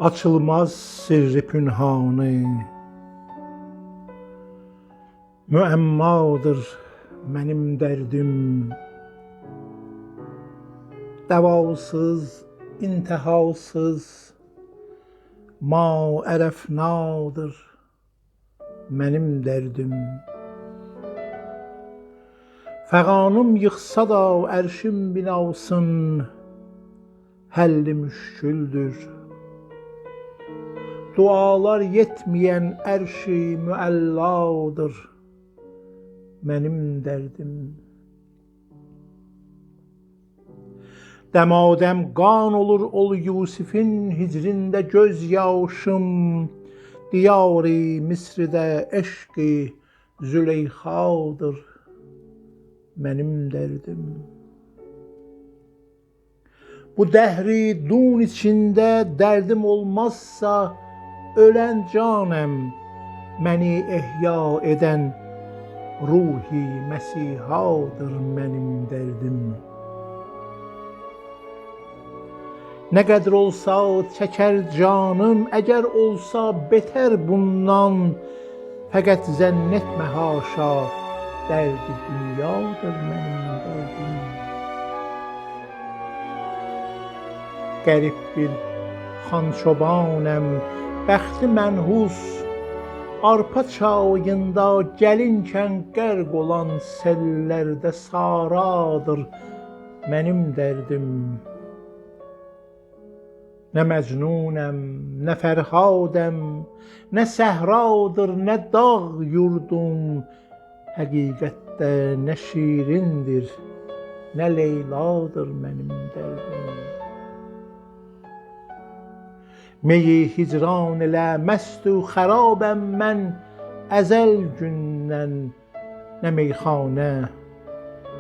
Açılmaz sirri pünhanı, müemmadır mənim dərdim. Dəvasız, intihasız, maərəfnadır mənim dərdim. Fəğanım yıxsa da ərşim binasın, həlli müşküldür. Dualar yetməyən ərşi müəlladır mənim dərdim. Dəmadəm qan olur ol Yusifin hicrində göz yaşım. Diyar-ı Misrdə eşq-i Züleyxadır mənim dərdim. Bu dəhri dun içində dərdim olmazsa, ölən canəm, məni ehya edən ruhi Məsihadır mənim dərdim. Nə qədər olsa çəkər canım, əgər olsa betər bundan. Fəqət zənn etmə haşa, dərdi dünyadır mənim dərdim. Qərib bir xançobanəm, bəxti mənhus, arpa çayında gəlinkən qərq olan sellərdə saradır mənim dərdim. Nə məcnunəm, nə fərhadəm, nə səhradır, nə dağ yurdum. Həqiqətdə nə şirindir, nə Leyladır mənim dərdim. Meyi hicran ilə məstu xarabəm mən əzəl gündən. Nə meyxanə,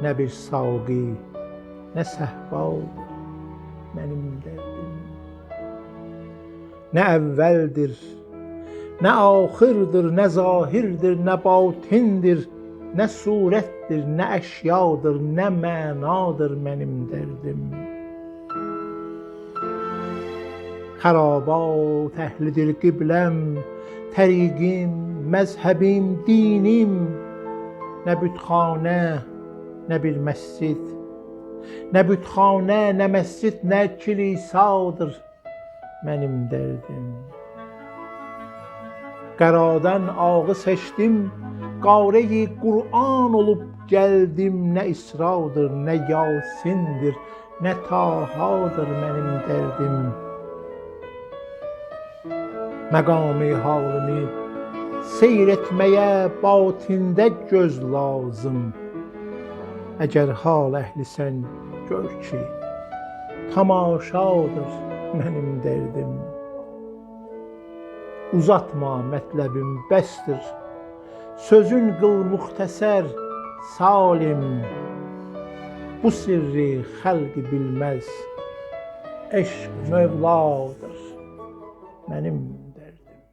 nə bir saqi, nə səhvadır mənim dərdim. Nə əvvəldir, nə axırdır, nə zahirdir, nə batindir, nə surətdir, nə əşyadır, nə mənadır mənim dərdim. Xərabat əhlidir qibləm, təriqim, məzhəbim, dinim. Nə bütxanə, nə bir məscid, nə bütxanə, nə məscid, nə kilisadır mənim dərdim. Qəradan ağı seçdim, qare-i Qur'an olub gəldim. Nə İsradır, nə Yasindir, nə Tahadır mənim dərdim. Məqam-ı halını seyr etməyə batində göz lazım. Əgər hal əhlisən gör ki, tamaşadır mənim dərdim. Uzatma mətləbim bəsdir, sözün qıl müxtəsər salim. Bu sirri xəlqi bilməz, eşq Mövladır mənim